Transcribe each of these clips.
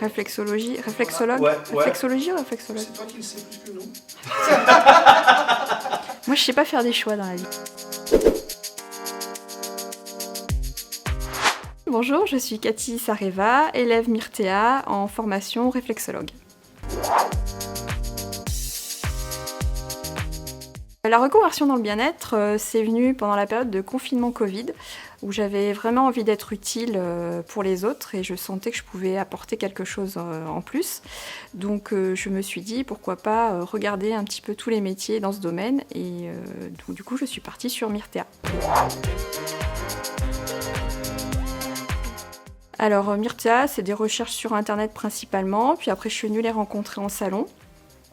réflexologie, réflexologue, Ouais. réflexologie ou réflexologue? C'est toi qui le sais plus que nous. Moi, je sais pas faire des choix dans la vie. Bonjour, je suis Cathy Sareva, élève Myrtea en formation réflexologue. La reconversion dans le bien-être, c'est venu pendant la période de confinement Covid, où j'avais vraiment envie d'être utile pour les autres et je sentais que je pouvais apporter quelque chose en plus. Donc je me suis dit pourquoi pas regarder un petit peu tous les métiers dans ce domaine et donc, du coup je suis partie sur Myrtea. Alors Myrtea, c'est des recherches sur internet principalement, puis après je suis venue les rencontrer en salon,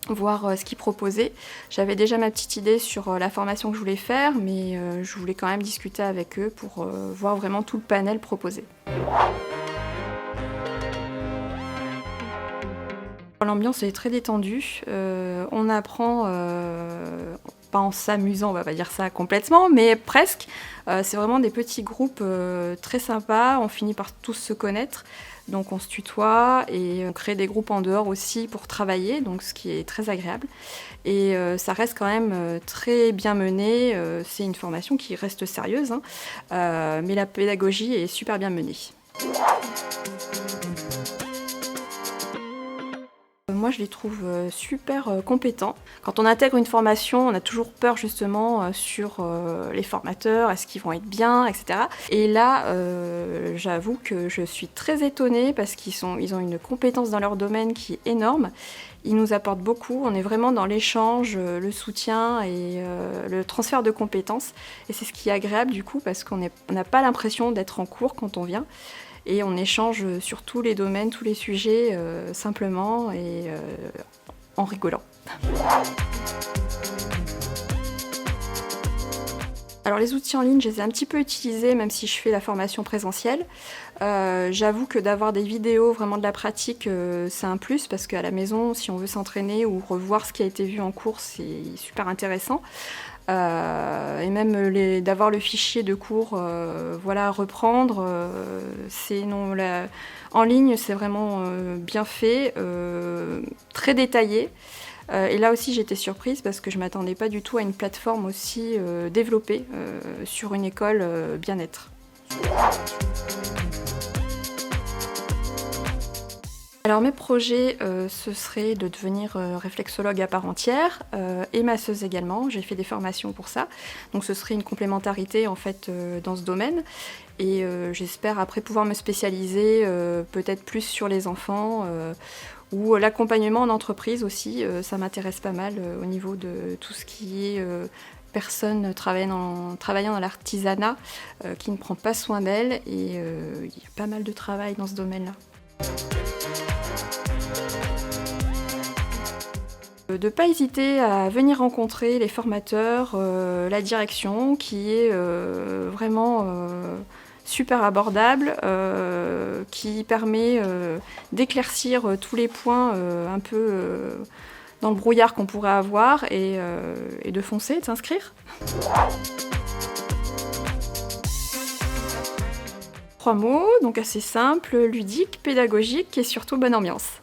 voir ce qu'ils proposaient. J'avais déjà ma petite idée sur la formation que je voulais faire, mais je voulais quand même discuter avec eux pour voir vraiment tout le panel proposé. L'ambiance est très détendue, on apprend, pas en s'amusant, on va pas dire ça complètement, mais presque. C'est vraiment des petits groupes très sympas, on finit par tous se connaître, donc on se tutoie et on crée des groupes en dehors aussi pour travailler, donc ce qui est très agréable. Et ça reste quand même très bien mené, c'est une formation qui reste sérieuse, hein, mais la pédagogie est super bien menée. Moi, je les trouve super compétents. Quand on intègre une formation, on a toujours peur justement sur les formateurs, est-ce qu'ils vont être bien, etc. Et là, j'avoue que je suis très étonnée parce qu'ils ont une compétence dans leur domaine qui est énorme. Ils nous apportent beaucoup, on est vraiment dans l'échange, le soutien et le transfert de compétences. Et c'est ce qui est agréable du coup parce qu'on n'a pas l'impression d'être en cours quand on vient. Et on échange sur tous les domaines, tous les sujets, simplement et en rigolant. Alors les outils en ligne, je les ai un petit peu utilisés, même si je fais la formation présentielle. J'avoue que d'avoir des vidéos, vraiment de la pratique, c'est un plus, parce qu'à la maison, si on veut s'entraîner ou revoir ce qui a été vu en cours, c'est super intéressant. Et même d'avoir le fichier de cours voilà, à reprendre, en ligne c'est vraiment bien fait, très détaillé. Et là aussi j'étais surprise parce que je ne m'attendais pas du tout à une plateforme aussi développée sur une école bien-être. Alors mes projets, ce serait de devenir réflexologue à part entière et masseuse également. J'ai fait des formations pour ça, donc ce serait une complémentarité en fait dans ce domaine. Et j'espère après pouvoir me spécialiser peut-être plus sur les enfants ou l'accompagnement en entreprise aussi. Ça m'intéresse pas mal au niveau de tout ce qui est personnes travaillant dans l'artisanat qui ne prend pas soin d'elles et il y a pas mal de travail dans ce domaine-là. De ne pas hésiter à venir rencontrer les formateurs, la direction qui est vraiment super abordable, qui permet d'éclaircir tous les points un peu dans le brouillard qu'on pourrait avoir et de foncer, de s'inscrire. 3 mots, donc assez simple, ludique, pédagogique et surtout bonne ambiance.